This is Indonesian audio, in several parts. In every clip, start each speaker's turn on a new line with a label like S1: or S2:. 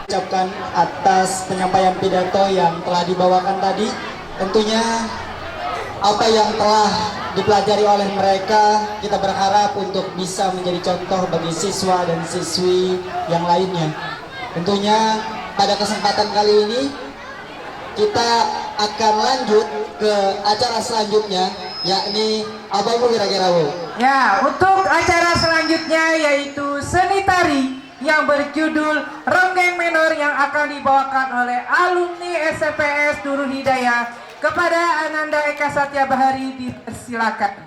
S1: Ucapkan atas penyampaian pidato yang telah dibawakan tadi. Tentunya apa yang telah dipelajari oleh mereka kita berharap untuk bisa menjadi contoh bagi siswa dan siswi yang lainnya. Tentunya pada kesempatan kali ini kita akan lanjut ke acara selanjutnya, yakni apa Bu kira-kira Bu?
S2: Ya, untuk acara selanjutnya yaitu seni tari yang berjudul Ronggeng Menor yang akan dibawakan oleh alumni SMPS Nurul Hidayah. Kepada Ananda Eka Satya Bahari dipersilakan.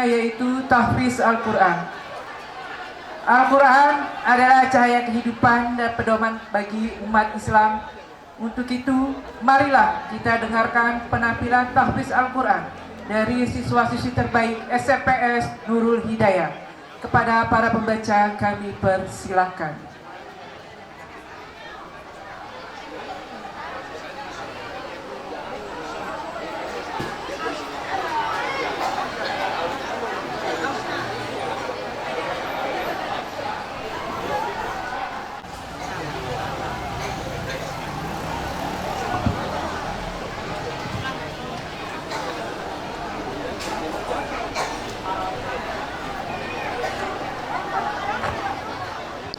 S2: yaitu tahfiz Al-Quran. Al-Quran adalah cahaya kehidupan dan pedoman bagi umat Islam. Untuk itu, marilah kita dengarkan penampilan tahfiz Al-Quran dari siswa-siswi terbaik SMPS Nurul Hidayah. Kepada para pembaca kami persilahkan.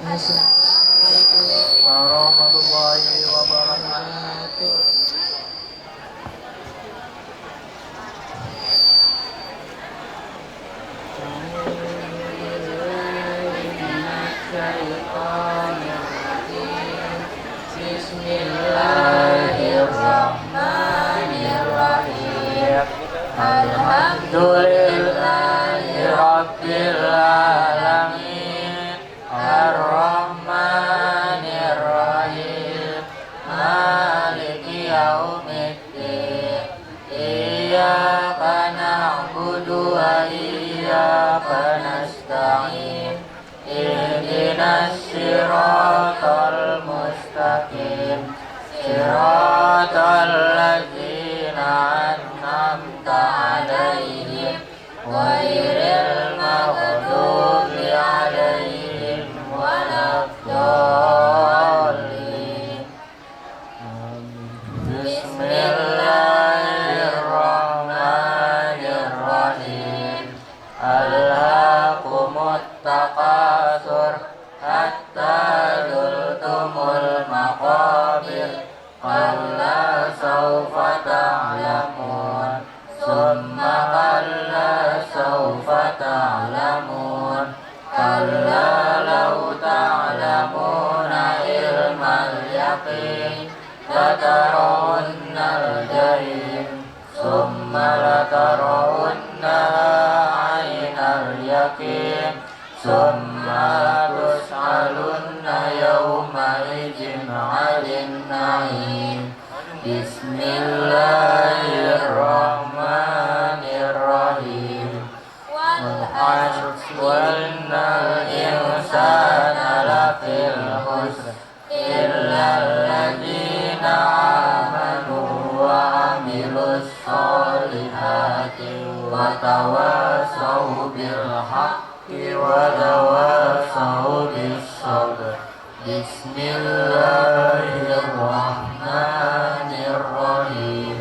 S1: Assalamualaikum
S3: warahmatullahi wabarakatuh. Bismillahirrahmanirrahim. Alhamdulillahi rabbil alamin. Ar-Rahmanir-Rahim. Maliki yaumiddin. Iyyaka na'budu wa iyyaka nasta'in. Ihdinas siratal mustaqim. Siratal ladzina an'amta 'alaihim ghairil maghdubi 'alaihim waladdallin. Bismillahirrahmanirrahim. Alhaakumut takatsur hatta zurtumul maqabir. Kalla sawfa ta'lamun. Summa kalla sawfa ta'lamun. Kalla law ta'lamuna ilmal yaqin latarawunnal jahim. Summa latarawunnaha 'ainal yaqin. Summa tus'alunna yawma idzin 'anil na'im. Bismillahirrahmanirrahim. Wal 'ashr innal insana lafil khusr illa alladzina amanu wa 'amilus solihati wa tawassaw bil haqqi wa tawassaw bis sabr. Bismillahirrahmanirrahim.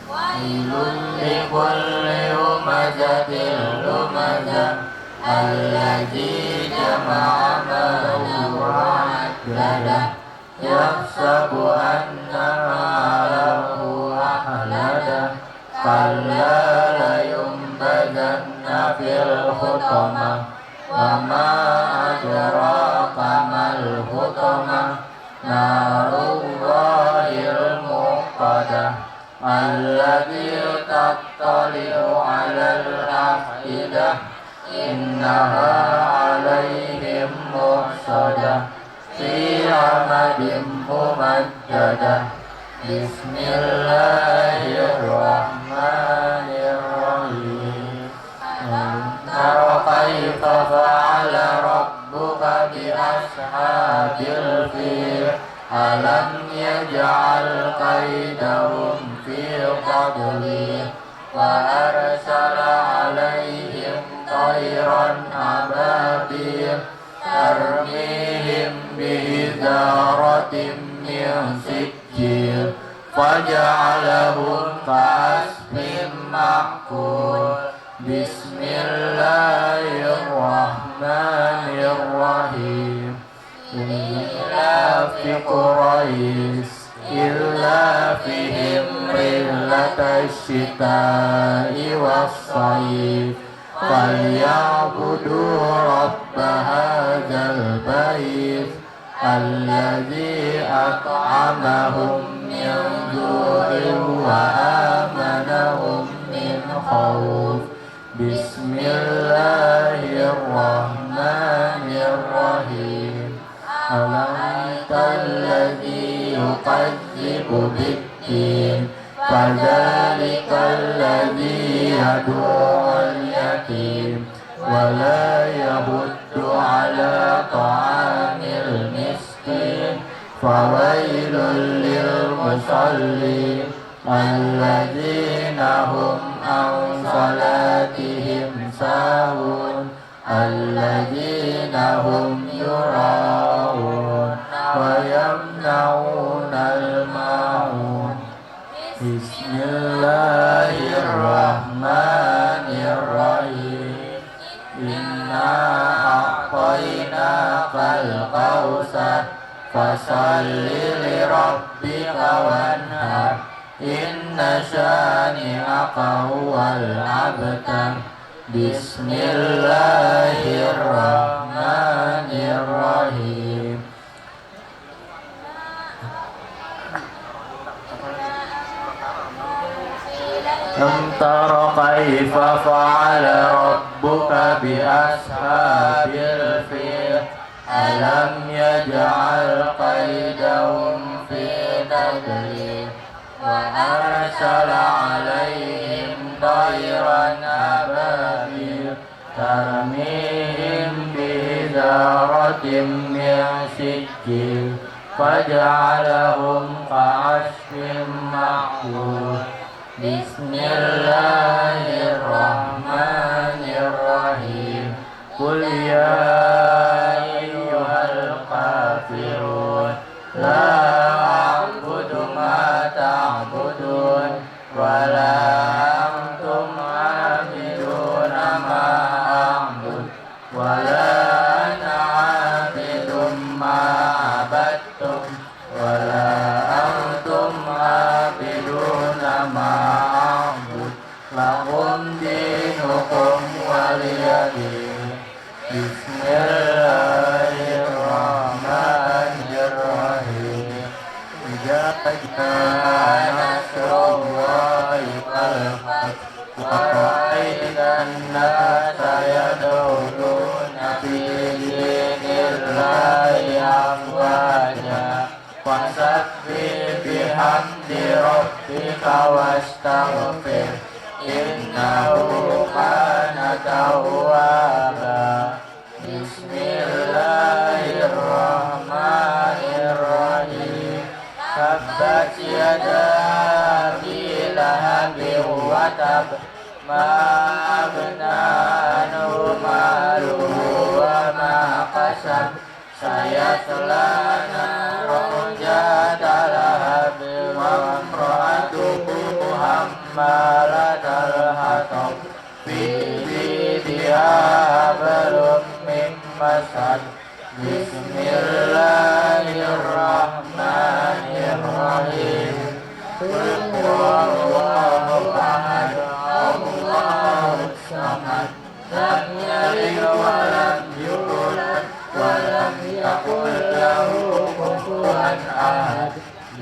S3: Wailul likulli humazatil lumazah alladzi jama'a malahu wa 'addadah yahsabu anna ma'ahu akhladah. Kalla layumbazanna fil hutamah. Wa ma adraka mal hutamah. Narullahil muqadah allati tattali'u 'alal afidah. Innaha 'alaihim muhsadah fi 'amadin mumaddadah. Bismillahirrahmanirrahim. Tara kaifa fa'ala rabbuka bi ashabil fil. Alam yaj'al kaidahum fi tadlil. Wa arsala 'alaihim tayran ababil tarmihim bihijaratin min sijil faja'alahum ka'asfin ma'kul. Bismillahirrahmanirrahim. Illa fi Quraish illa fihim rihlatash shita'i was-sayf falyabudu rabba hadzal bait alladzi at'amahum min ju'in wa amanahum min khauf. Bismillah بالدين فذلك الذي يدعو اليتيم ولا يحض على طعام المسكين فويل للمصلين الذين هم عن صلاتهم ساهون الذين هم يراءون ويمنعون الماعون بسم الله الرحمن الرحيم إنا أعطيناك الكوثر فصل لربك وانحر إن شانئك هو الأبتر بسم الله الرحمن الرحيم ألم تر كيف فعل ربك بأصحاب الفيل ألم يجعل كيدهم في تضليل وأرسل عليهم طيرا أبابيل ترميهم بحجارة من سجيل فجعلهم كعصف مأكول بسم الله الرحمن الرحيم قل يا أيها الكافرون لا أعبد ما تعبدون ولا أنتم عابدون ما أعبد ولا أنا عابد ما عبدتم ولا أنتم عابدون ما أعبد لكم دينكم ولي دين بسم الله الرحمن الرحيم إذا جاء نصر الله والفتح ورأيت الناس يدخلون في دين الله أفواجا فسبح بحمد ربك واستغفر إنه كان توابا بسم الله الرحمن الرحيم تبت يدا أبي لهب وتب ما أغنى عنه ماله وما كسب سيصلى نارا ذات لهب وامرأته حمالة الحطب في جيدها حبل من مسد بسم الله الرحمن الرحيم قل هو الله أحد الله الصمد لم يلد ولم يولد ولم يكن له كفوا أحد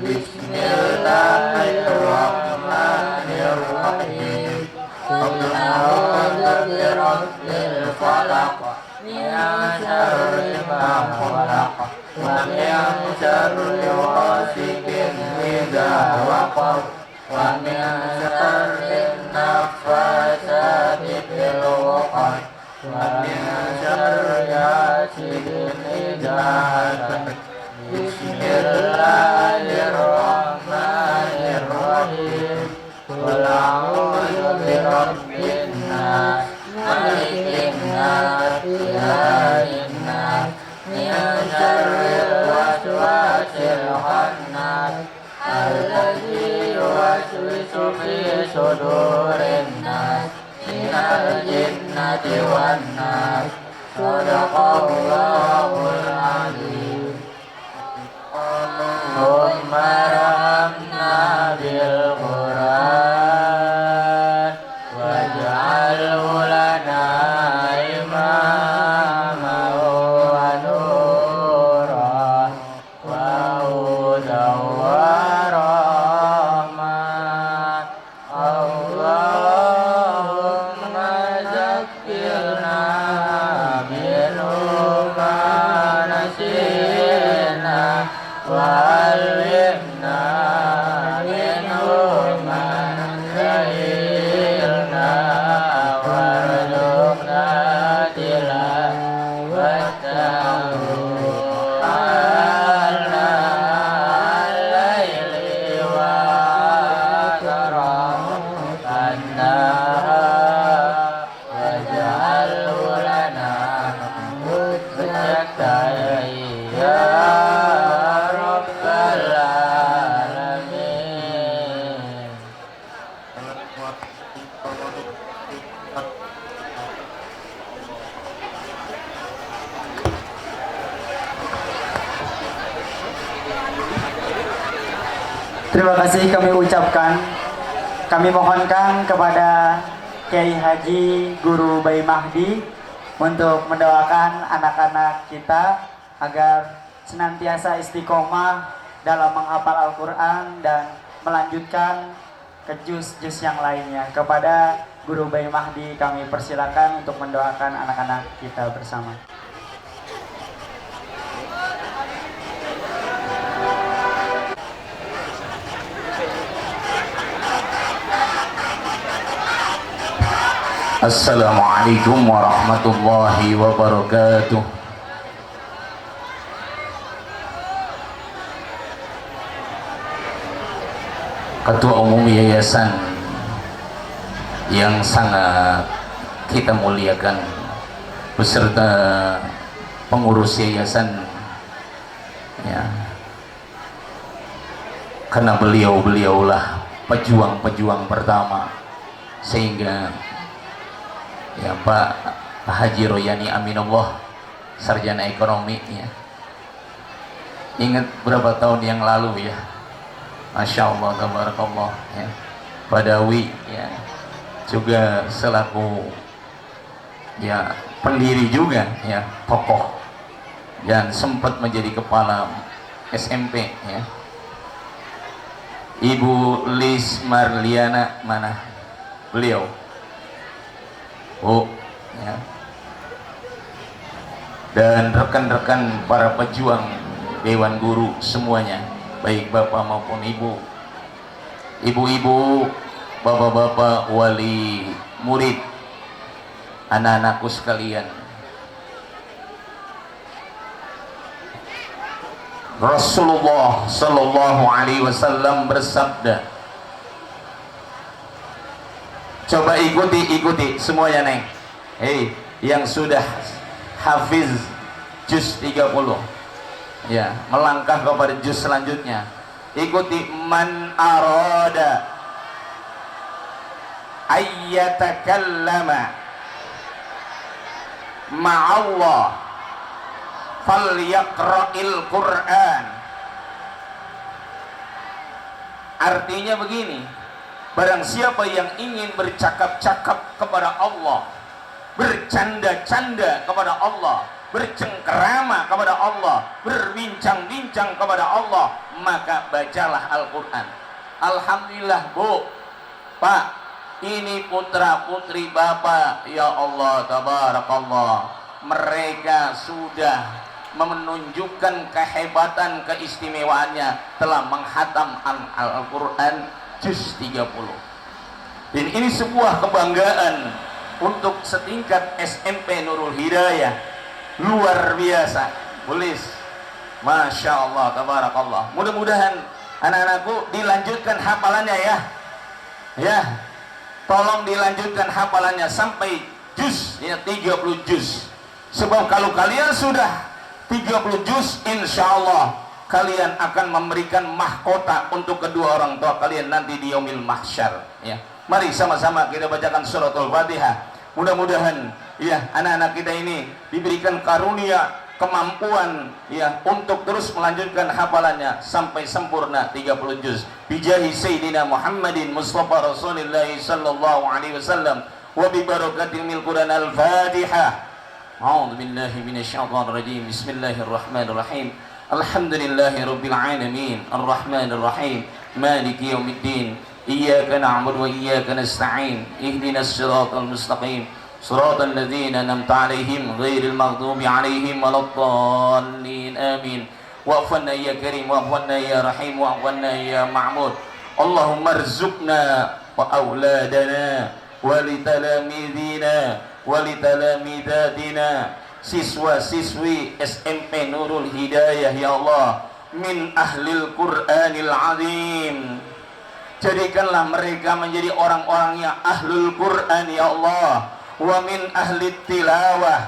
S3: بسم الله الرحمن الرحيم قل أعوذ برب الفلق من شر ما خلق ومن شر غاسق إذا وقب ومن شر النفاثات في العقد ومن شر حاسد إذا حسد بسم الله الرحمن الرحيم قل أعوذ برب الناس ملك الناس إله الناس من شر الوسواس الخناس الذي يوسوس في صدور الناس من الجنة والناس صدق الله العظيم اللهم ارحمنا بالقرآن واجعله لنا إماما ونورا وهدى ورحمة اللهم ذكرنا منه ما نسينا وعلمنا ya Rabbal Alamin.
S1: Terima kasih kami ucapkan. Kami mohonkan kepada Kiai Haji Guru Bayi Mahdi untuk mendoakan anak-anak kita agar senantiasa istiqomah dalam menghafal Al-Quran dan melanjutkan ke juz-juz yang lainnya. Kepada Guru Bayi Mahdi kami persilakan untuk mendoakan anak-anak kita bersama.
S3: Assalamualaikum warahmatullahi wabarakatuh. Ketua Umum Yayasan yang sangat kita muliakan beserta pengurus yayasan, ya, karena beliaulah pejuang-pejuang pertama, sehingga ya Pak Haji Royani Aminullah, sarjana ekonomi, ya, ingat berapa tahun yang lalu, ya, Masya Allah, tabarakallah, ya, Badawi, ya, juga selaku, ya, pendiri juga, ya, tokoh, dan sempat menjadi kepala SMP, ya. Ibu Lis Marliana, mana beliau? Oh, ya. Dan rekan-rekan para pejuang Dewan Guru semuanya, baik bapak maupun ibu, ibu-ibu, bapak-bapak, wali murid, anak-anakku sekalian. Rasulullah Sallallahu Alaihi Wasallam bersabda, coba ikuti semuanya, Neng. Hei, yang sudah hafiz juz 30, ya, melangkah kepada juz selanjutnya. Ikuti. Man arada ayyatakallama ma'allah falyaqra'il Qur'an. Artinya begini, barang siapa yang ingin bercakap-cakap kepada Allah, bercanda-canda kepada Allah, bercengkerama kepada Allah, berbincang-bincang kepada Allah, maka bacalah Al-Quran. Alhamdulillah, Bu, Pak, ini putra-putri Bapak, ya Allah, tabarakallah, mereka sudah menunjukkan kehebatan, keistimewaannya, telah menghatam Al-Quran juz 30. Dan ini sebuah kebanggaan untuk setingkat SMP Nurul Hidayah, luar biasa. Tulis, Masya Allah, tabarakallah. Mudah-mudahan anak-anakku dilanjutkan hafalannya, ya, ya, tolong dilanjutkan hafalannya sampai juz, ya, 30 juz. Sebab kalau kalian sudah 30 juz, insya Allah kalian akan memberikan mahkota untuk kedua orang tua kalian nanti di yaumil mahsyar, ya. Mari sama-sama kita bacakan suratul Fatihah. Mudah-mudahan, ya, anak-anak kita ini diberikan karunia, kemampuan, ya, untuk terus melanjutkan hafalannya sampai sempurna 30 juz. Bijahi Sayyidina Muhammadin Mustafa Rasulullah sallallahu alaihi wasallam wa bi barakatil Quran al-Fatihah. A'udzu billahi minasyaitonir rajim. Bismillahirrahmanirrahim. Alhamdulillahi rabbil alamin, arrahmanir rahim, maliki yaumiddin. Iyyaka na'budu wa iyyaka nasta'in. Ihdinas siratal mustaqim, siratal ladzina an'amta 'alaihim ghairil maghdubi 'alaihim waladdallin. Amin. Wa'fana ya karim, wa'fana ya rahim, wa'fana ya ma'mud. Allahumma arzuqna wa auladana wa litalamidina wa litalamidatina, siswa-siswi SMP Nurul Hidayah, ya Allah, min ahlil Qur'anil azim. Jadikanlah mereka menjadi orang-orang yang ahlul Qur'an, ya Allah, wa min ahli tilawah,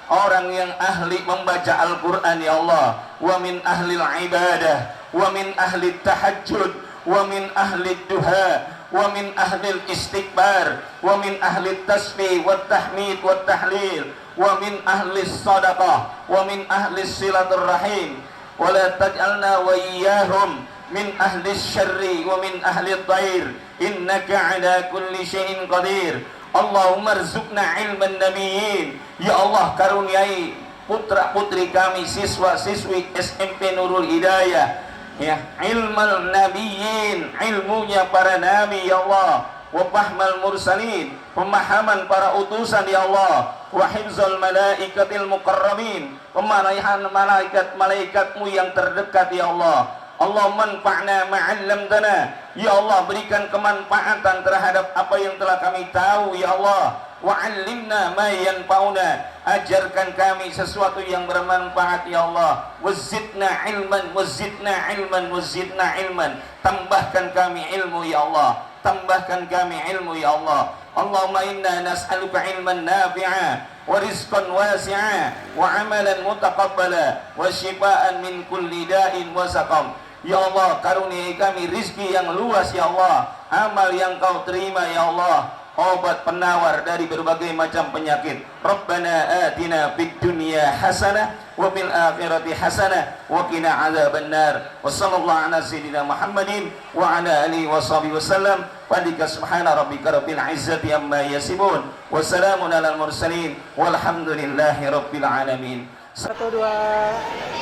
S3: orang yang ahli membaca Al-Quran ya Allah, wa min ahli ibadah, wa min ahli tahajud, wa min ahli duha, wa min ahli istighbar, wa min ahli tasbih wa tahmid wa tahlil, wa min ahli sadaqah, wa min ahli silaturrahim, wa la taj'alna wa iyyahum min ahli syarri wa min ahli dhair, innaka ala kulli syai'in qadir. Allahumma rzuqna ilman nabiyyin. Ya Allah, karuniai putra putri kami, siswa siswi SMP Nurul Hidayah, ya, ilmal nabiyyin, ilmunya para nabi ya Allah, wa fahmal mursalin, pemahaman para utusan ya Allah, wa hifzal malaikatil muqarrabin, pemanahan malaikat-malaikatmu yang terdekat ya Allah. Allah manfa'na ma'allamtana, ya Allah, berikan kemanfaatan terhadap apa yang telah kami tahu ya Allah. Wa'allimna ma yanfa'una, ajarkan kami sesuatu yang bermanfaat ya Allah. Wazidna ilman, wazidna ilman, wazidna ilman, tambahkan kami ilmu ya Allah, tambahkan kami ilmu ya Allah. Allahumma inna nas'aluka ilman nafi'a wa rizqan wasi'a wa amalan mutaqabbala wa shifaan min kulli da'in wa saqam. Ya Allah, karuniai kami rizki yang luas ya Allah, amal yang kau terima ya Allah, obat penawar dari berbagai macam penyakit. Rabbana atina fid dunya hasanah wa fil akhirati hasanah wa qina adzabannar. Wa sallallahu ala sayyidina Muhammadin wa ala alihi washabihi wasallam. Padika subhana rabbika rabbil izzati amma yasifun wa salamun alal mursalin walhamdulillahi rabbil alamin.
S4: 1 2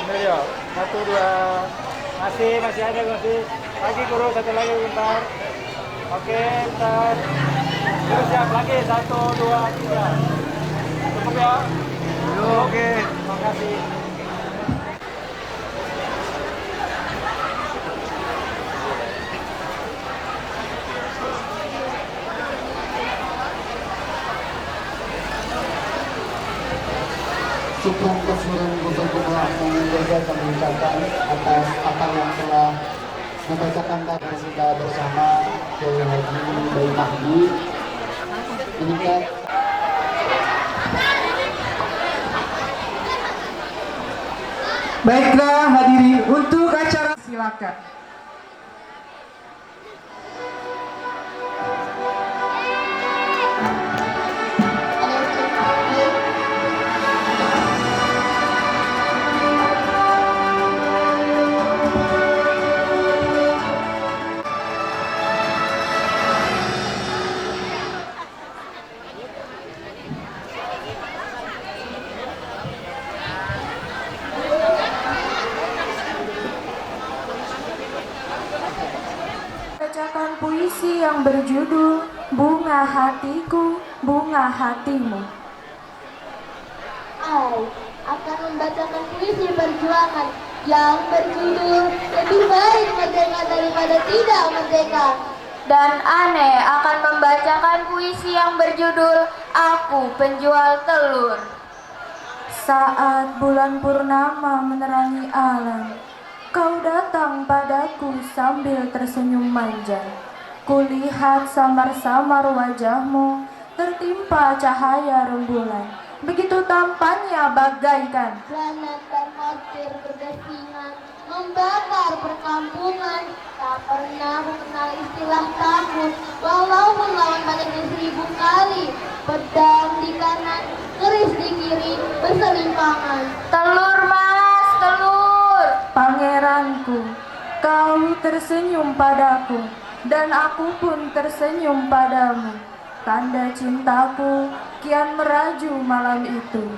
S4: Melio 1 2 masih ada lagi guru, satu lagi bentar. Oke, bentar. Terus siap lagi 1 2 3. Cukup ya? Oke, makasih.
S1: Syukur kesiran gubernur yang menjaga kami ucapkan atas apa yang telah membacakan tadi kita bersama Kiai Haji Bayi Mahdi. Ini kan
S2: Baiklah hadiri, untuk acara silakan.
S5: Bacakan puisi yang berjudul Bunga Hatiku, Bunga Hatimu.
S6: I akan membacakan puisi perjuangan yang berjudul Lebih Baik Merdeka Daripada Tidak Merdeka.
S5: Dan Ane akan membacakan puisi yang berjudul Aku Penjual Telur. Saat bulan purnama menerangi alam, kau datang padaku sambil tersenyum manja. Kulihat samar-samar wajahmu tertimpa cahaya rembulan. Begitu tampannya bagaikan
S6: Planet termotir berdasingan membakar perkampungan. Tak pernah mengenal istilah takut, walaupun lawan badannya 1000 kali. Pedang di kanan, keris di kiri, berselimpangan.
S5: telur mas, telur.
S6: Pangeranku, kau tersenyum padaku, dan aku pun tersenyum padamu. Tanda cintaku kian meraju malam itu.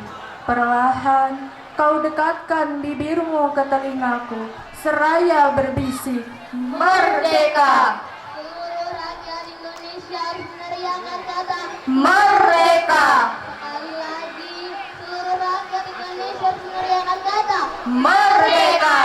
S6: Perlahan kau dekatkan bibirmu ke telingaku, seraya berbisik,
S5: Merdeka!
S6: Seluruh rakyat Indonesia harus meneriakkan kata
S5: Merdeka!
S6: sekali lagi. Seluruh rakyat Indonesia harus meneriakkan kata
S5: Merdeka!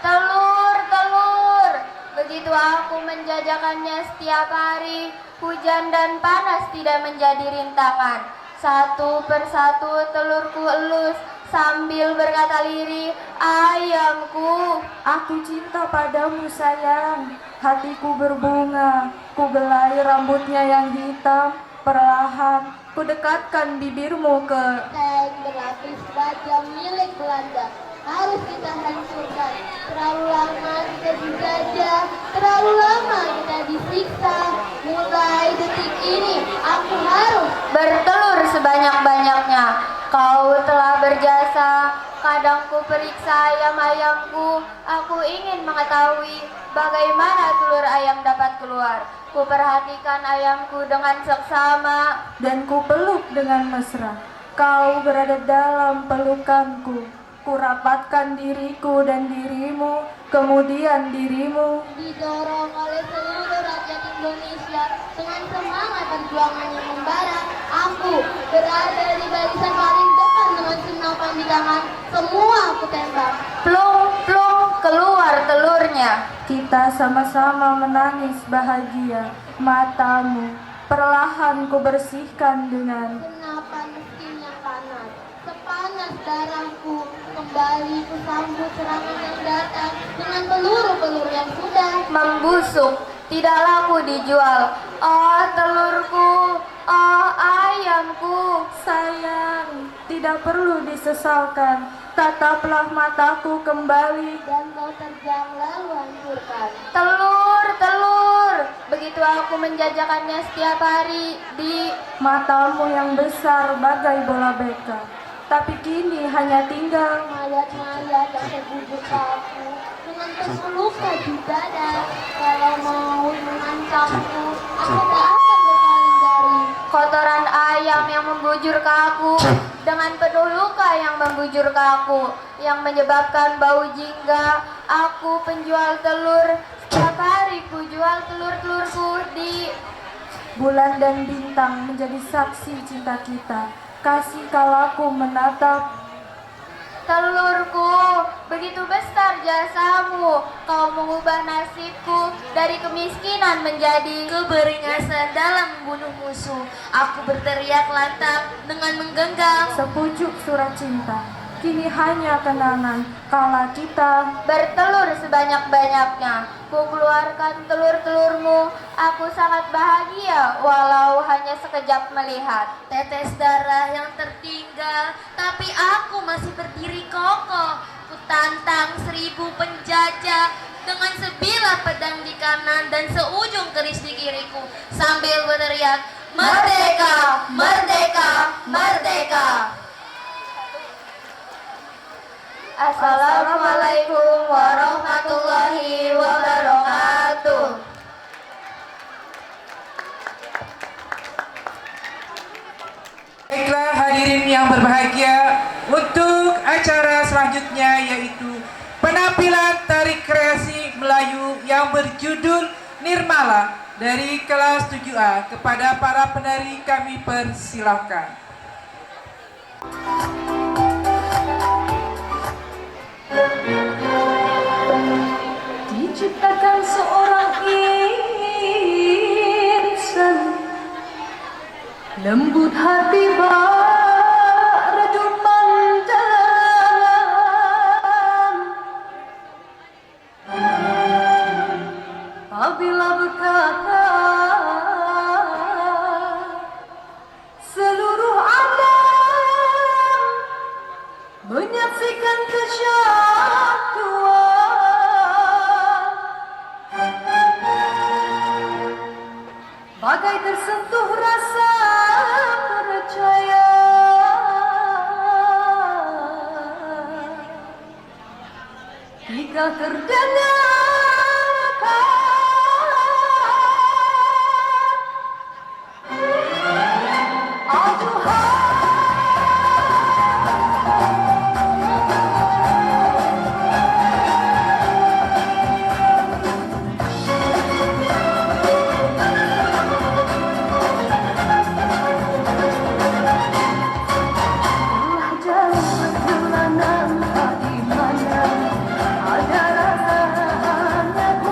S5: Telur, telur. Begitu aku menjajakannya setiap hari, hujan dan panas tidak menjadi rintangan. Satu persatu telurku elus sambil berkata lirih, ayamku.
S6: Aku cinta padamu sayang, hatiku berbunga, ku belai rambutnya yang hitam. Perlahan
S5: ku dekatkan bibirmu ke
S6: Tank berlapis baja milik Belanda harus kita hancurkan. Terlalu lama kita dijajah, terlalu lama kita disiksa. Mulai detik ini aku harus
S5: bertelur sebanyak-banyaknya. Kau telah berjasa, kadang ku periksa ayam-ayamku. Aku ingin mengetahui bagaimana telur ayam dapat keluar. Ku perhatikan ayamku dengan seksama
S7: dan ku peluk dengan mesra. Kau berada dalam pelukanku. Ku rapatkan diriku dan dirimu, kemudian dirimu.
S6: didorong oleh seluruh rakyat Indonesia dengan semangat perjuangan yang membara. Aku berada di barisan paling depan dengan senapan di tangan. Semua aku tembak.
S5: plung plung keluar telurnya.
S7: Kita sama-sama menangis bahagia. Matamu perlahan ku bersihkan dengan
S6: Senapan mesin yang panas, sepanas darahku. Kembali ku sambut serangan yang datang dengan peluru-peluru yang sudah
S5: Membusuk, tidak laku dijual. Oh telurku, oh ayamku.
S7: sayang, tidak perlu disesalkan. Tataplah mataku kembali.
S6: dan kau terjang lalu hancurkan.
S5: Telur, telur. Begitu aku menjajakannya setiap hari di
S7: Matamu yang besar bagai bola beka, tapi kini hanya tinggal
S6: Mayat-mayat yang terbujur kaku dengan terluka di dada. Kalau mau mengancamku, aku tak akan berpaling dari.
S5: kotoran ayam yang membujur ke aku, dengan penuh luka yang membujur ke aku, yang menyebabkan bau jingga. Aku penjual telur, setiap hari ku jual telur-telurku di
S7: bulan dan bintang menjadi saksi cinta kita. Kasih kalaku menatap.
S5: telurku. Begitu besar jasamu, kau mengubah nasibku dari kemiskinan menjadi keberingasan dalam membunuh musuh. Aku berteriak lantang dengan menggenggam
S7: Sepucuk surat cinta, kini hanya kenangan kala kita.
S5: bertelur sebanyak-banyaknya. Ku keluarkan telur-telurmu. Aku sangat bahagia walau hanya sekejap melihat tetes darah yang tertinggal, tapi aku masih berdiri kokoh. Ku tantang 1000 penjajah dengan sebilah pedang di kanan dan seujung keris di kiriku sambil berteriak, "Merdeka! Merdeka! Merdeka!" Assalamualaikum warahmatullahi wabarakatuh.
S2: Baiklah hadirin yang berbahagia, untuk acara selanjutnya yaitu penampilan tari kreasi Melayu yang berjudul Nirmala dari kelas 7A. Kepada para penari kami persilahkan.
S7: Diciptakan seorang insan, lembut hati berjun panjang. Apabila berkata seluruh alam menyaksikan kesatuan, bagai tersentuh rasa percaya. Jika terdengarkan aduhan jalan perjalanan, di mana ada rasa hanya ku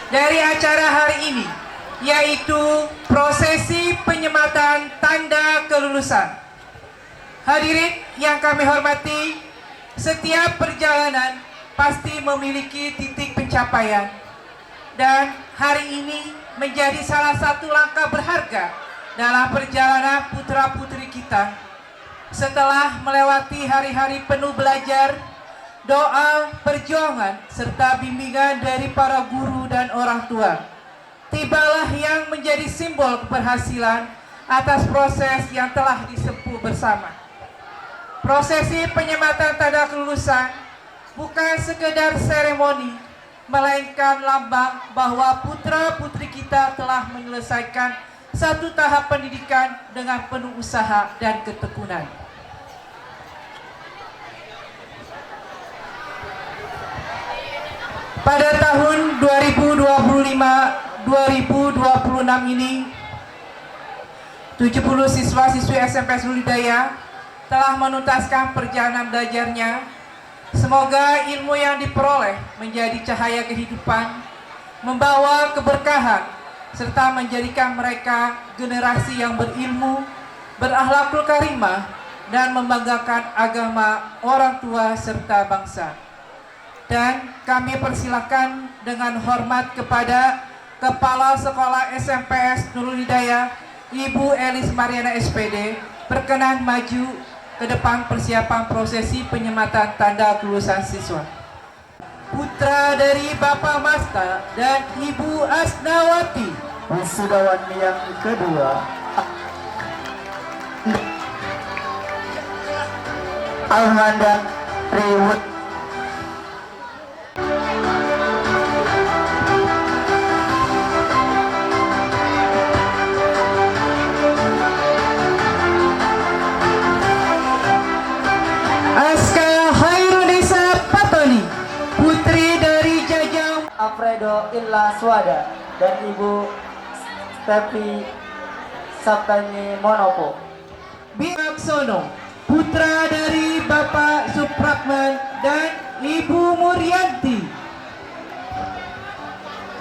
S2: dari acara hari ini, yaitu prosesi penyematan tanda kelulusan. Hadirin yang kami hormati, setiap perjalanan pasti memiliki titik pencapaian, dan hari ini menjadi salah satu langkah berharga dalam perjalanan putra-putri kita. Setelah melewati hari-hari penuh belajar, doa, perjuangan, serta bimbingan dari para guru dan orang tua, tibalah yang menjadi simbol keberhasilan atas proses yang telah disempuh bersama. Prosesi penyematan tanda kelulusan bukan sekedar seremoni, melainkan lambang bahwa putra-putri kita telah menyelesaikan satu tahap pendidikan dengan penuh usaha dan ketekunan. Pada tahun 2025-2026 ini, 70 siswa-siswi SMP Nurul Hidayah telah menuntaskan perjalanan belajarnya. Semoga ilmu yang diperoleh menjadi cahaya kehidupan, membawa keberkahan, serta menjadikan mereka generasi yang berilmu, berakhlakul karimah, dan membanggakan agama, orang tua, serta bangsa. Dan kami persilakan dengan hormat kepada Kepala Sekolah SMPS Nurul Hidayah, Ibu Elis Mariana SPD, berkenan maju ke depan persiapan prosesi penyematan tanda kelulusan siswa. Putra dari Bapak Masta dan Ibu Asnawati,
S1: wisudawan yang kedua, Alhamdan Riwut.
S2: Aska Hairunisa Patoni, putri dari Jajang
S1: Alfredo Illa Swada dan Ibu Stefi Saptani Monopo.
S2: Bimaksono, putra dari Bapak Supratman dan Ibu Murianti.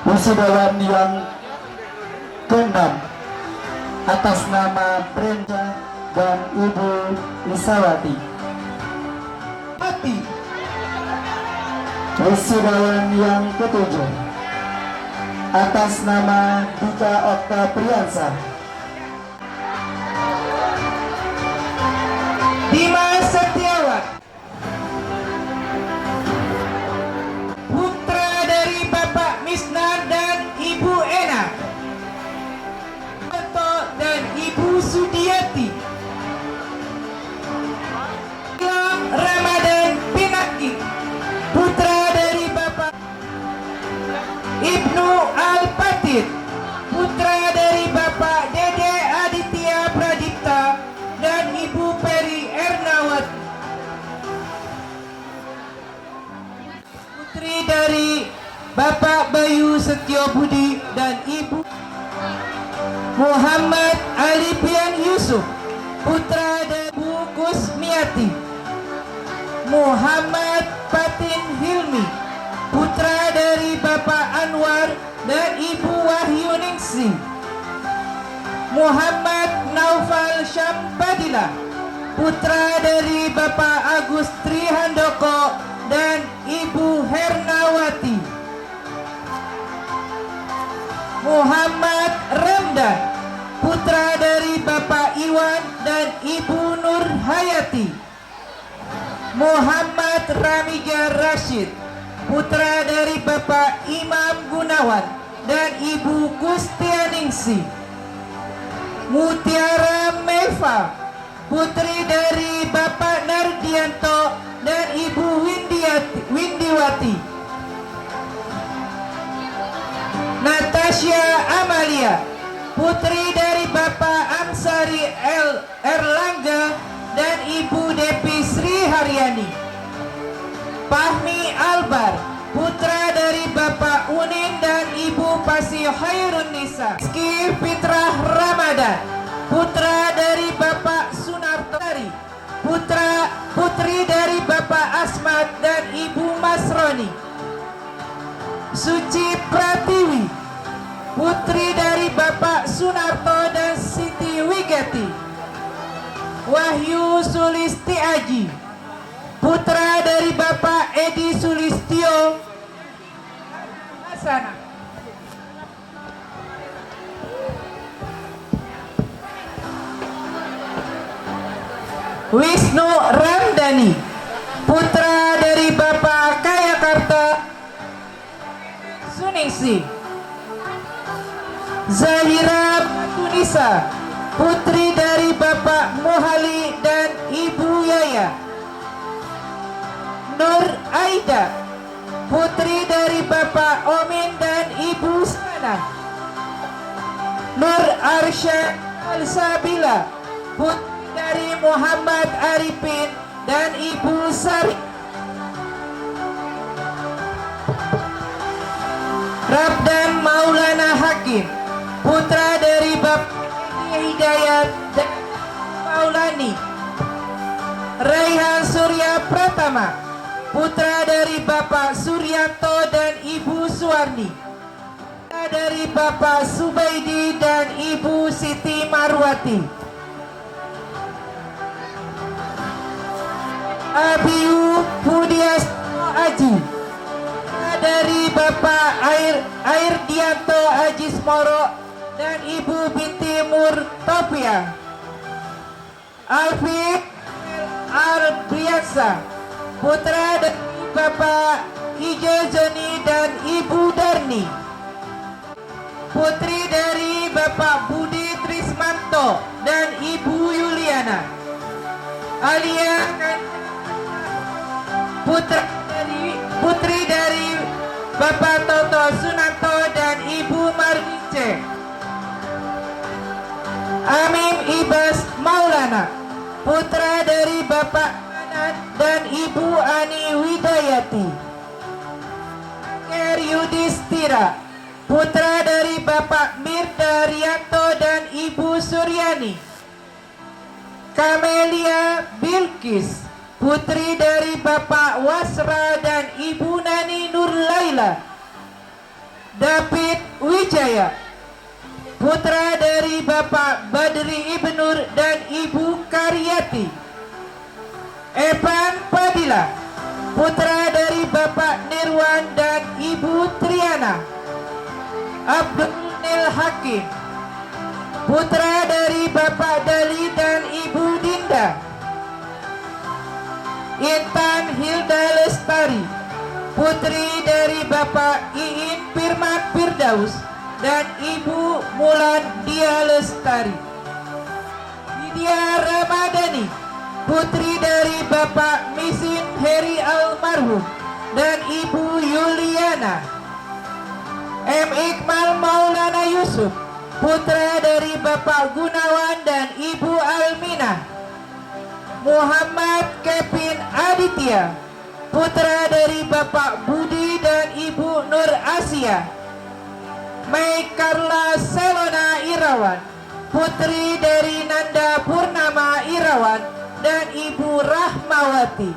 S1: Wisudawan yang keenam, atas nama Brenda dan Ibu Lisawati.
S2: Mati,
S1: Wisudawan yang ketujuh, atas nama Dika Okta Priyansa.
S2: Dimas Setiawan, putra dari Bapak Misnan dan Ibu Ena. Toto dan Ibu Sudiati. Ilham Ramadan Pinaki, putra dari Bapak Ibnu Al-Patid, putra dari Bapak Dede Aditya Pradipta dan Ibu Peri Ernawati. Putri dari Bapak Bayu Setiobudi dan Ibu Muhammad Alipian Yusuf, putra dari Ibu Kusmiati. Muhammad Patin Hilmi, putra dari Bapak Anwar dan Ibu Wahyuningsi. Muhammad Naufal Syambadila, putra dari Bapak Agus Trihandoko dan Ibu Hernawati. Muhammad Ramdan, putra dari Bapak Iwan dan Ibu Nur Hayati. Muhammad Ramija Rashid, putra dari Bapak Imam Gunawan dan Ibu Gustianingsi. Mutiara Meva, putri dari Bapak Nardianto dan Ibu Windiwati. Natasha Amalia, putri dari Bapak Amsari Erlangga dan Ibu Depi Sri Haryani. Fahmi Albar, putra dari Bapak Unin dan Ibu Pasi Hairun Nisa. Rizky Fitrah Ramadan, putra dari Bapak Sunartari, putri dari Bapak Asmat dan Ibu Masroni. Suci Pratiwi, putri dari Bapak Sunarto dan Siti Wigati. Wahyu Sulisti Aji, putra dari Bapak Edi Sulistio Hasanah. Wisnu Ramdhani, putra dari Bapak Kayakarta Suningsi. Zahira Tunisa, putri dari Bapak Muhali dan Ibu Yaya. Nur Aida, putri dari Bapak Omin dan Ibu Sana. Nur Arsyad Al-Sabila, putri dari Muhammad Arifin dan Ibu Sari. Rabdan Maulana Hakim, putra dari Bapak Hidayat dan Maulani. Raihan Surya Pratama, putra dari Bapak Suryanto dan Ibu Suwarni. Putra dari Bapak Subaidi dan Ibu Siti Marwati. Abiu Budiasto Aji, dari Bapak Airdianto Aji Smoro dan Ibu binti Murtopia. Alfie Arbriansa, putra dari Bapak Ijo Joni dan Ibu Darni. Putri dari Bapak Budi Trismanto dan Ibu Yuliana. Alia putri dari Bapak Toto Sunanto dan Ibu Marnice. Amim Ibas Maulana, putra dari Bapak Anan dan Ibu Ani Widayati. Ker Yudhistira, putra dari Bapak Mirda Rianto dan Ibu Suryani. Kamelia Bilkis, putri dari Bapak Wasra dan Ibu Nani Nurlaila. David Wijaya, putra dari Bapak Badri Ibnur dan Ibu Karyati. Evan Padilla, putra dari Bapak Nirwan dan Ibu Triana. Abdul Nil Hakim, putra dari Bapak Dali dan Ibu Dinda. Intan Hilda Lestari, putri dari Bapak Iin Firman Firdaus dan Ibu Mulan Dia Lestari. Lydia Ramadhani, putri dari Bapak Misin Heri Almarhum dan Ibu Yuliana. M. Iqbal Maulana Yusuf, putra dari Bapak Gunawan dan Ibu Alminah. Muhammad Kevin Aditya, putra dari Bapak Budi dan Ibu Nur Asia. Mei Carla Selona Irawan, putri dari Nanda Purnama Irawan dan Ibu Rahmawati.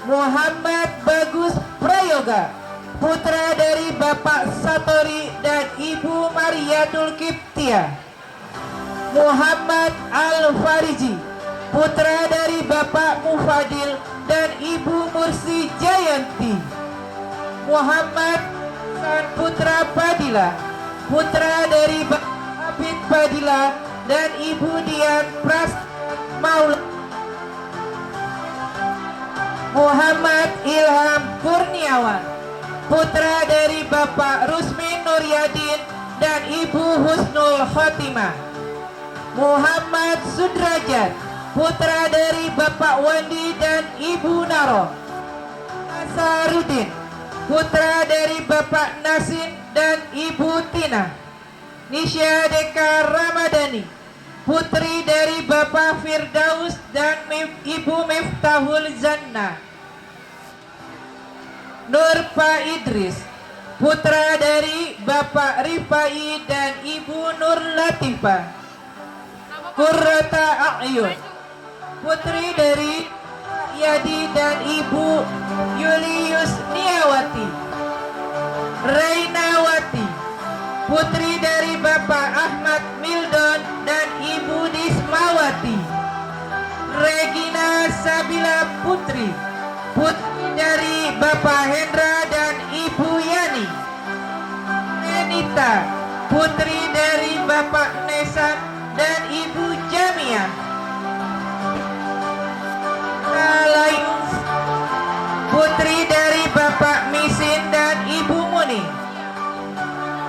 S2: Muhammad Bagus Prayoga, putra dari Bapak Satori dan Ibu Mariatul Kiptia. Muhammad Al-Fariji, putra dari Bapak Mufadil dan Ibu Mursi Jayanti. Muhammad San Putra Padilla, putra dari Bapak Abid Padilla dan Ibu Dian Pras Maula. Muhammad Ilham Kurniawan, putra dari Bapak Rusmin Nuryadin dan Ibu Husnul Khotimah. Muhammad Sudrajat, putra dari Bapak Wandi dan Ibu Naro. Nasarudin, putra dari Bapak Nasin dan Ibu Tina. Nisya Deka Ramadhani, putri dari Bapak Firdaus dan Ibu Miftahul Zanna. Nurpa Idris, putra dari Bapak Rifai dan Ibu Nur Latifah. Qurrata A'yun, putri dari Yadi dan Ibu Yulius Niawati. Rainawati, putri dari Bapak Ahmad Mildon dan Ibu Dismawati. Regina Sabila Putri, putri dari Bapak Hendra dan Ibu Yani. Renita, putri dari Bapak Nesan dan Ibu Jamiah. Alayus, putri dari Bapak Misin dan Ibu Muni.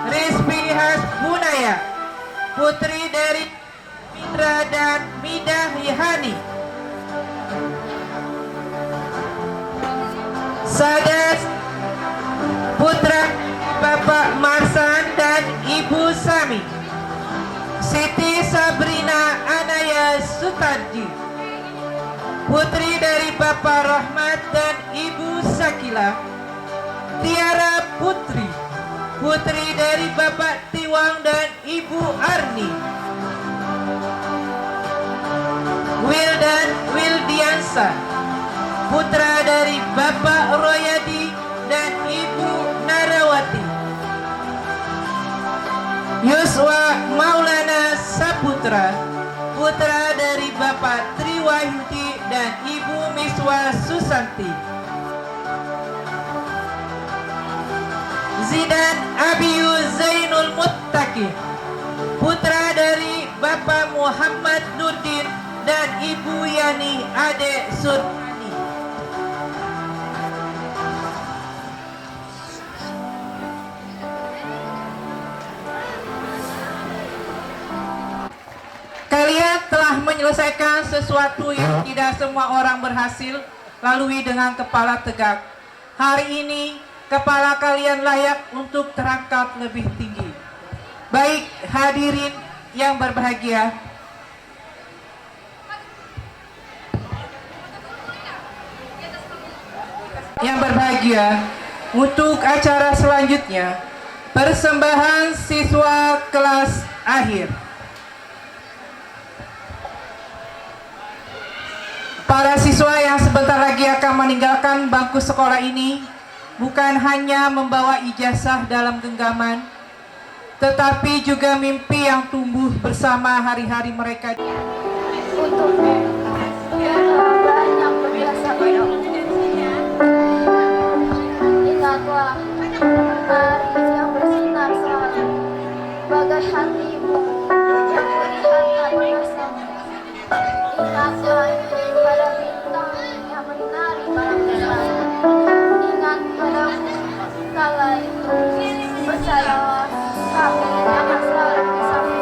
S2: Rizpi Hasbunaya, putri dari Indra dan Midah Yihani. Sadas, putra Bapak Marsan dan Ibu Sami. Siti Sabrina Anaya Sutarji, putri dari Bapak Rahmat dan Ibu Sakila. Tiara Putri, putri dari Bapak Tiwang dan Ibu Arni. Wildan Wildiansa, putra dari Bapak Royadi dan Ibu Narawati. Yuswa Maulana Saputra, putra dari Bapak Triwahyudi dan Ibu Miswa Susanti. Zidan Abiyu Zainul Muttaqin, putra dari Bapak Muhammad Nurdin dan Ibu Yani Ade Surani. Kalian telah menyelesaikan sesuatu yang tidak semua orang berhasil lalui dengan kepala tegak. Hari ini kepala kalian layak untuk terangkat lebih tinggi. Baik hadirin yang berbahagia, untuk acara selanjutnya, persembahan siswa kelas akhir. Para siswa yang sebentar lagi akan meninggalkan bangku sekolah ini bukan hanya membawa ijazah dalam genggaman, tetapi juga mimpi yang tumbuh bersama hari-hari mereka.
S5: Untukmu, yang telah banyak berjasa padaku. Ingatlah, matahari yang bersinar selalu, bagai hatimu yang melihat tak pernah sama. Ingatlah pada bintang yang menari malam besar. Ingat padaku kala itu, percayalah, kami akan selalu bersama.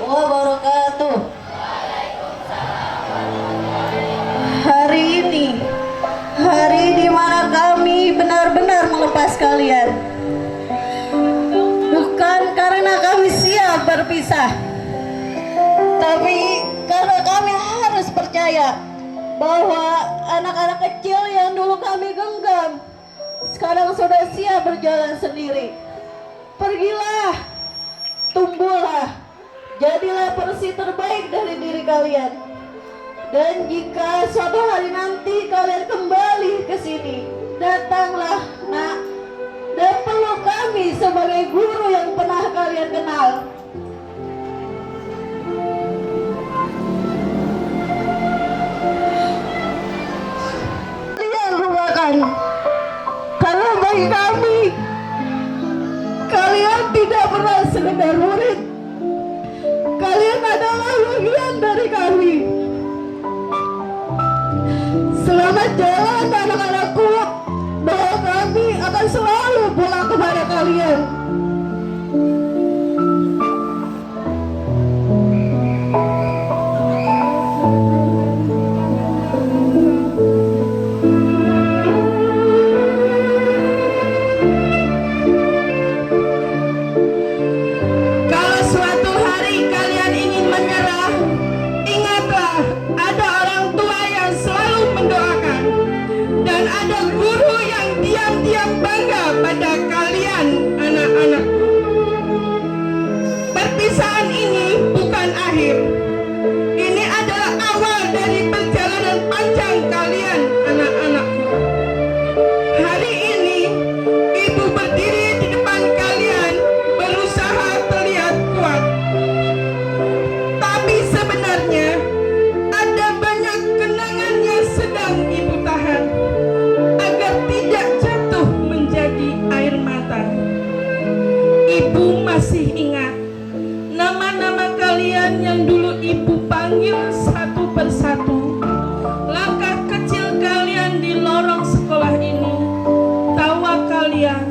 S8: wabarakatuh. Hari ini, hari di mana kami benar-benar melepas kalian. Bukan karena kami siap berpisah, tapi karena kami harus percaya bahwa anak-anak kecil yang dulu kami genggam sekarang sudah siap berjalan sendiri. Pergilah, tumbuhlah, jadilah versi terbaik dari diri kalian. Dan jika suatu hari nanti kalian kembali ke sini, datanglah nak, dan peluk kami sebagai guru yang pernah kalian kenal. Kalian lupakan, karena bagi kami, kalian tidak pernah sekedar murid. Kalian adalah bagian dari kami. Selamat jalan anak-anakku, bahwa kami akan selalu pulang kepada kalian. Kalau suatu hari kalian ingin menyerah, ingatlah ada orang tua yang selalu mendoakan, dan ada guru yang diam-diam bangga pada kalian, anak-anak. Perpisahan ini bukan akhir. Ini adalah awal dari perjalanan panjang kalian, anak-anakku. Hari ini, ibu berdiri di depan kalian, berusaha terlihat kuat. Tapi sebenarnya, ada banyak kenangan yang sedang ibu tahan, agar tidak jatuh menjadi air mata. Ibu masih ingat nama-nama kalian yang dulu ibu panggil satu persatu. Langkah kecil kalian di lorong sekolah ini, tawa kalian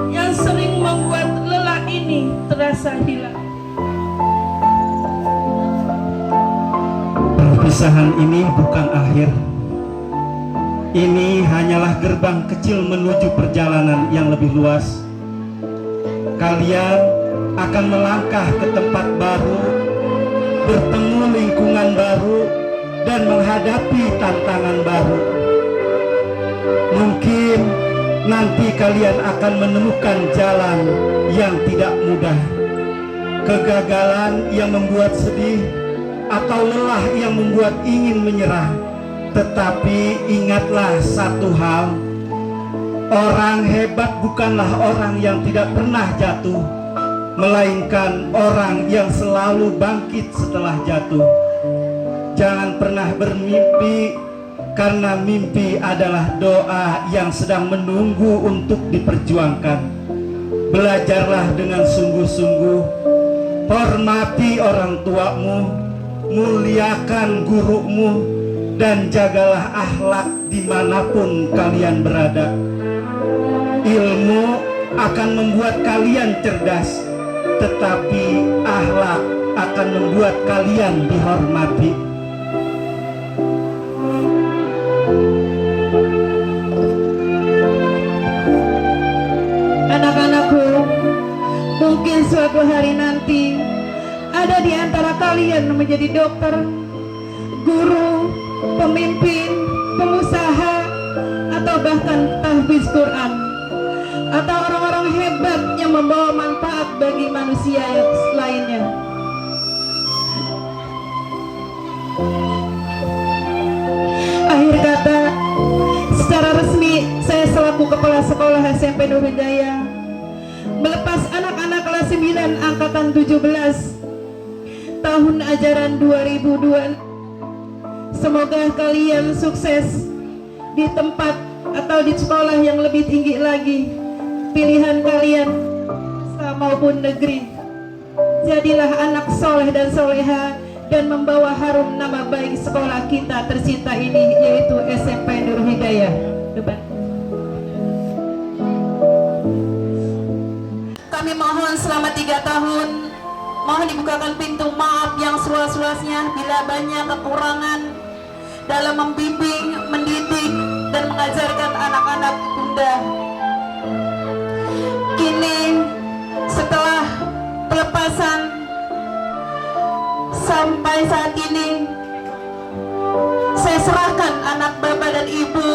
S8: yang sering membuat lelah ini terasa hilang.
S9: Perpisahan ini bukan akhir. Ini hanyalah gerbang kecil menuju perjalanan yang lebih luas. Kalian akan melangkah ke tempat baru, bertemu lingkungan baru, dan menghadapi tantangan baru. Mungkin nanti kalian akan menemukan jalan yang tidak mudah, kegagalan yang membuat sedih, atau lelah yang membuat ingin menyerah. Tetapi ingatlah satu hal, orang hebat bukanlah orang yang tidak pernah jatuh, melainkan orang yang selalu bangkit setelah jatuh. Jangan pernah bermimpi, karena mimpi adalah doa yang sedang menunggu untuk diperjuangkan. Belajarlah dengan sungguh-sungguh, hormati orang tuamu, muliakan gurumu, dan jagalah akhlak dimanapun kalian berada. Ilmu akan membuat kalian cerdas, tetapi akhlak akan membuat kalian dihormati.
S8: Anak-anakku, mungkin suatu hari nanti ada di antara kalian menjadi dokter, guru, pemimpin, pengusaha, atau bahkan tahfiz Quran, atau orang-orang hebat yang membawa manfaat bagi manusia yang lainnya. Akhir kata, secara resmi saya selaku Kepala Sekolah SMP Nur Hidayah melepas anak-anak kelas 9 angkatan 17 tahun ajaran 2002. Semoga kalian sukses di tempat atau di sekolah yang lebih tinggi lagi pilihan kalian, maupun negeri. Jadilah anak soleh dan soleha dan membawa harum nama baik sekolah kita tercinta ini, yaitu SMP Nur Hidayah. Depan. Kami mohon selama 3 tahun Mohon dibukakan pintu maaf yang seluas-luasnya bila banyak kekurangan dalam membimbing, mendidik, dan mengajarkan anak-anak Bunda. Kini setelah pelepasan sampai saat ini, saya serahkan anak Bapak dan Ibu.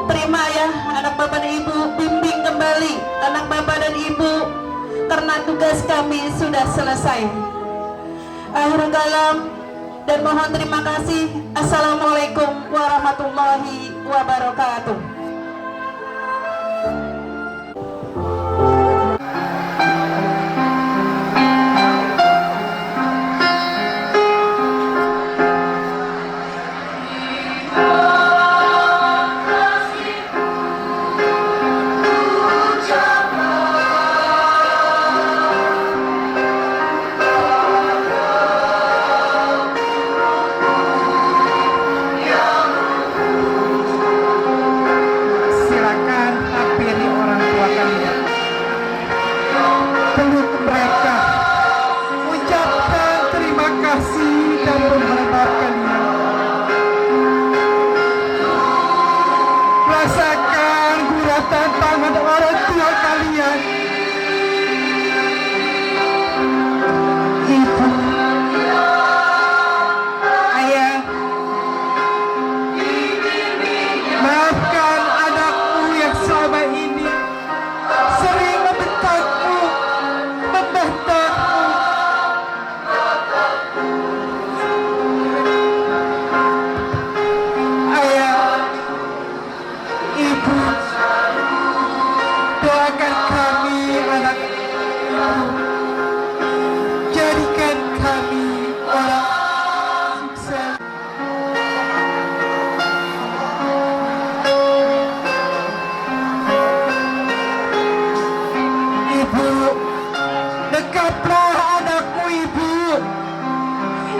S8: Terima ya anak Bapak dan Ibu, bimbing kembali anak Bapak dan Ibu, karena tugas kami sudah selesai. Akhirul kalam dan mohon terima kasih. Assalamualaikum warahmatullahi wabarakatuh.
S2: Silakan hampiri orang tua kalian, peluk mereka, ucapkan terima kasih dan berharap kalian. Rasakan guratan tangan orang tua kalian. Ibu, ayah, maafkan anakmu yang selama ini sering membentakmu, membantahmu. Ayah, ibu, doakan kami anak ibu, jadikan kami orang sukses. Ibu, dekaplah anakmu ibu.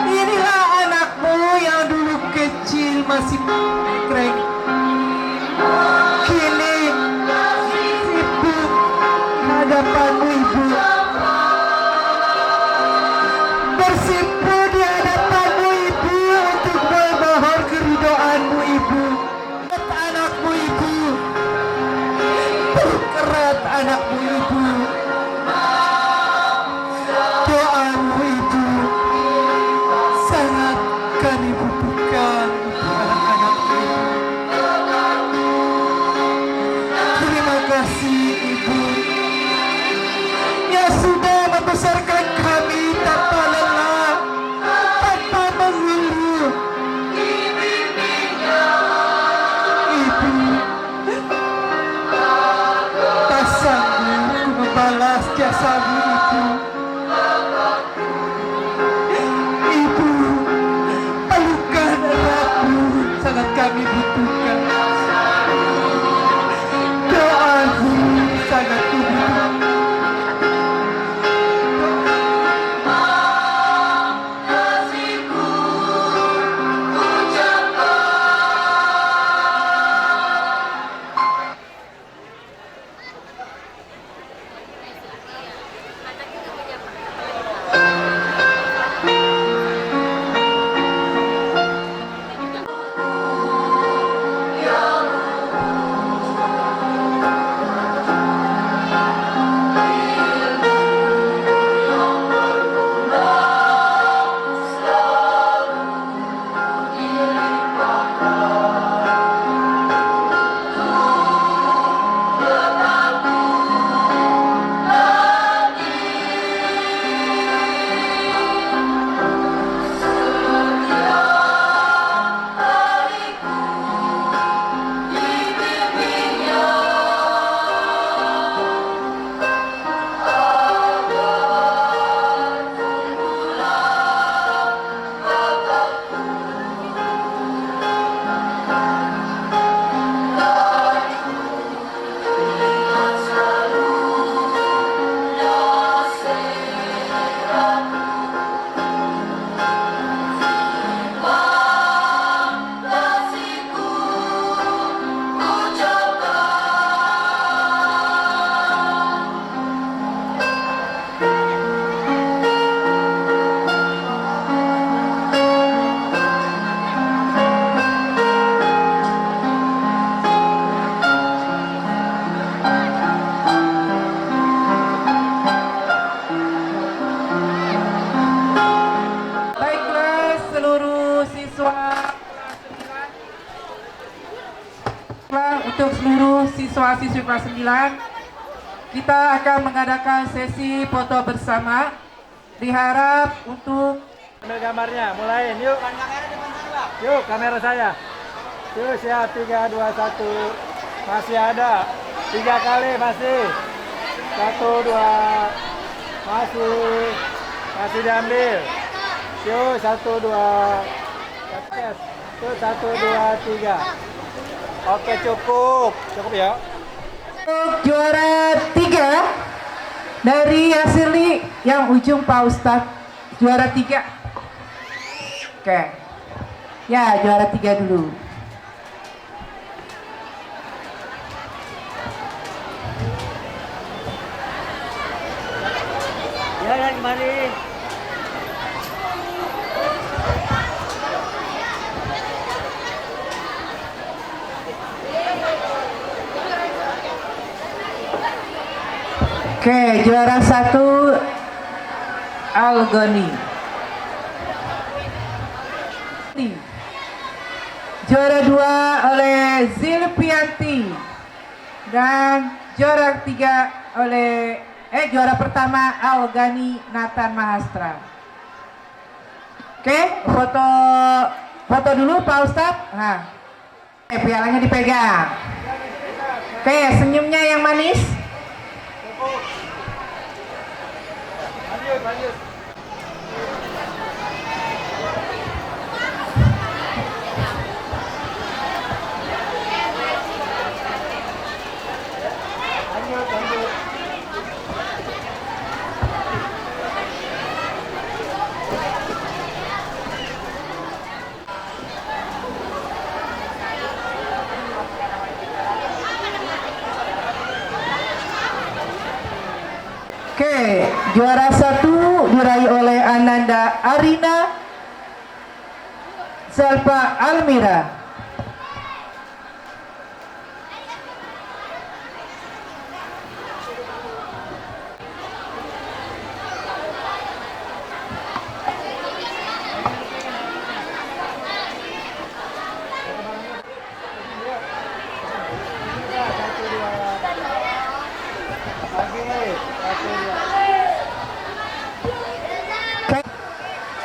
S2: Inilah anakmu yang dulu kecil masih krek. Kini sibuk hadapanmu ibu. Bersimpu di hadapanmu ibu untuk memohon keridhoanmu ibu. Anakmu ibu, peluk erat anakmu ibu. Doamu ibu sangat kami butuhkan untuk anak-anak ibu. Terima kasih ibu yang sudah membesarkan kami tanpa lelah, tanpa mengeluh. Ibu tak sanggup siswa-siswi kelas 9, kita akan mengadakan sesi foto bersama. Diharap untuk
S4: Ambil gambarnya, mulain yuk. Yuk, kamera saya. Yuk, siap, 3, 2, 1. Masih ada. 3 kali, masih. 1, 2. Masih diambil. Yuk, 1, 2. Tes. Yuk, 1, 2, 3. Oke, cukup. Cukup ya.
S2: Untuk juara 3 dari Asili yang ujung Pak Ustadz, juara 3. Oke, ya juara 3 dulu.
S4: Ya, kemari.
S2: Oke, juara 1 Algoni. Juara 2 oleh Zilpianti. Dan juara 3 oleh juara pertama Algani Nathan Mahastra. Oke, foto dulu Pak Ustadz. Nah, pialanya dipegang. Oke, senyumnya yang manis.
S4: Lanjut.
S2: Oke, juara 1 diraih oleh Ananda Arina Zalpa Almira.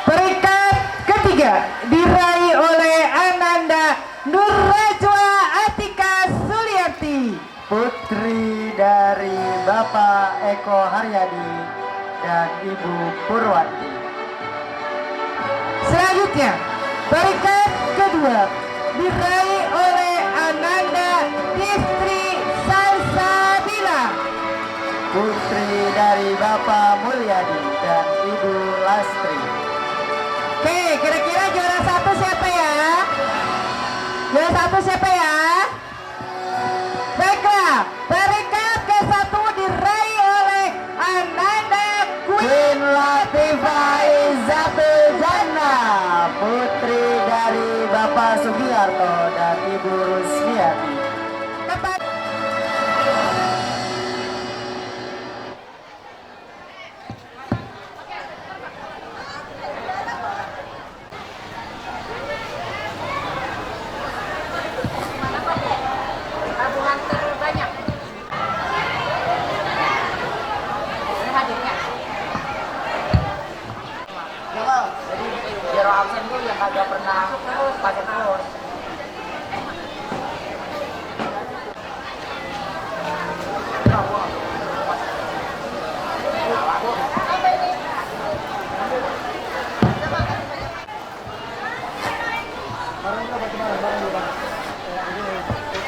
S2: Peringkat ketiga diraih oleh Ananda Nurrajwa Atika Sulianti,
S1: Putri dari Bapak Eko Haryadi dan Ibu Purwanti.
S2: Selanjutnya, peringkat kedua diraih oleh Ananda Distri Salsabila,
S1: Putri dari Bapak Mulyadi dan Ibu Lastri.
S2: Oke, kira-kira juara 1 siapa ya? Juara 1 siapa ya? Baiklah, peringkat ke-1 diraih oleh Ananda
S1: Queen Latifah Izzatul Jannah, Putri dari Bapak Sugiarto dan Ibu Rusmiati.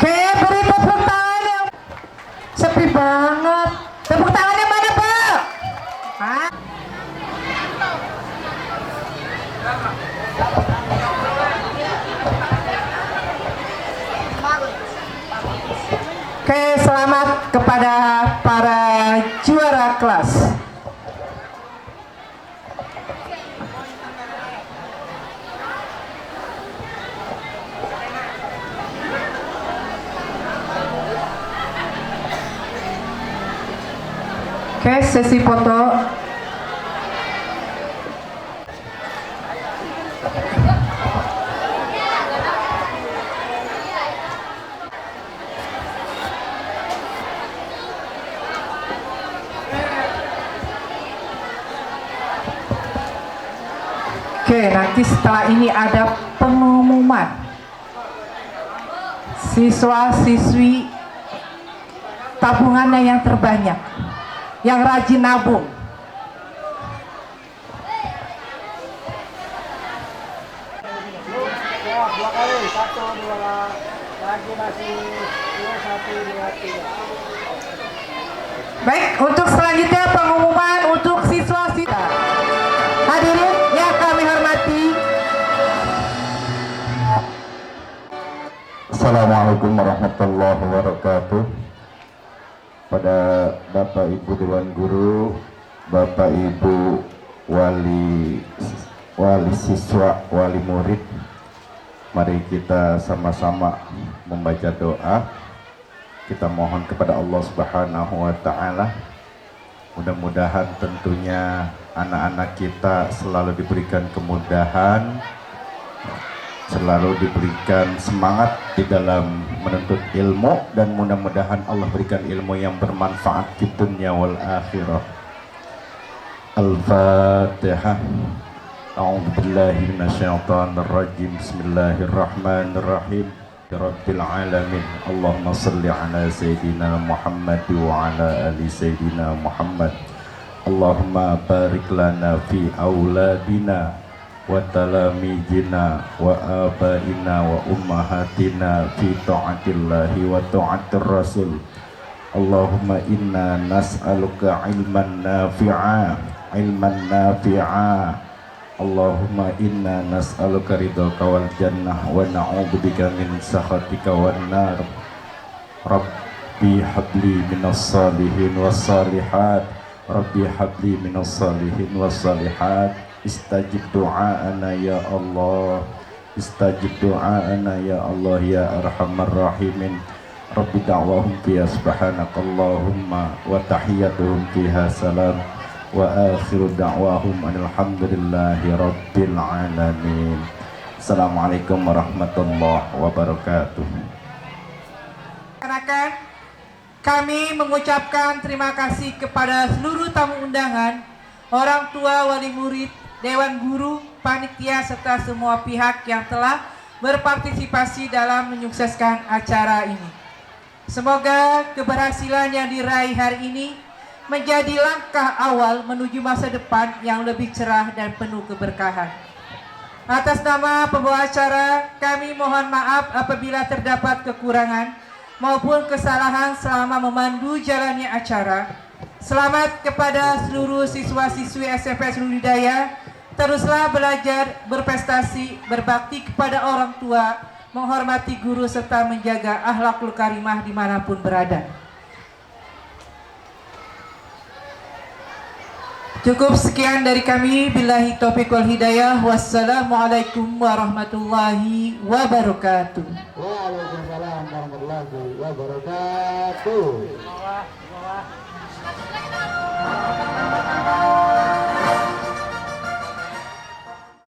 S2: Oke, beri tepuk tangan yang sepi banget. Tepuk tangannya mana, Pak? Hah? Oke, selamat kepada para juara kelas. Oke, sesi foto. Oke, nanti setelah ini ada pengumuman siswa-siswi tabungannya yang terbanyak, yang rajin nabung.
S4: Ya, 2 kali. 1, 2. Lagi masih 2, 1, 2, 3.
S2: Baik, untuk selanjutnya pengumuman untuk siswa-siswa. Hadirin yang kami hormati.
S10: Assalamualaikum warahmatullahi wabarakatuh. Pada Bapak Ibu Dewan Guru, Bapak Ibu wali siswa, wali murid, mari kita sama-sama membaca doa. Kita mohon kepada Allah Subhanahu wa taala, mudah-mudahan tentunya anak-anak kita selalu diberikan kemudahan, selalu diberikan semangat di dalam menuntut ilmu, dan mudah-mudahan Allah berikan ilmu yang bermanfaat di dunia wal akhirah. Al-Fatihah. A'udzu billahi minasyaitonir rajim. Bismillahirrahmanirrahim. Rabbil alamin. Allahumma shalli ala sayyidina Muhammad wa ala ali sayyidina Muhammad. Allahumma barik lana fi auladina wa talamijina wa abaina wa ummahatina fi ta'atillahi wa ta'atir rasul. Allahumma inna nas'aluka ilman nafi'a. Allahumma inna nas'aluka ridhaka wal jannah wa na'udzubika min sakhatika wan nar. Rabbi habli minas salihin was salihat. Rabbi habli minas salihin was salihat. Istajib du'aana ya Allah. Istajib du'aana ya Allah ya arhamar rahimin. Rabbi da'wahum fiha subhanakallahumma wa tahiyyatuhum fiha salam. Wa akhiru da'wahum alhamdulillahi rabbil alamin. Assalamualaikum warahmatullahi wabarakatuh.
S2: Rekan-rekan, kami mengucapkan terima kasih kepada seluruh tamu undangan, orang tua, wali murid, dewan guru, panitia, serta semua pihak yang telah berpartisipasi dalam menyukseskan acara ini. Semoga keberhasilan yang diraih hari ini menjadi langkah awal menuju masa depan yang lebih cerah dan penuh keberkahan. Atas nama pembawa acara, kami mohon maaf apabila terdapat kekurangan maupun kesalahan selama memandu jalannya acara. Selamat kepada seluruh siswa-siswi SMP Seluruh Hidayah. Teruslah belajar, berprestasi, berbakti kepada orang tua, menghormati guru, serta menjaga akhlakul karimah dimanapun berada. Cukup sekian dari kami. Billahi taufiq wal hidayah. Wassalamualaikum warahmatullahi wabarakatuh.
S1: Waalaikumsalam warahmatullahi wabarakatuh.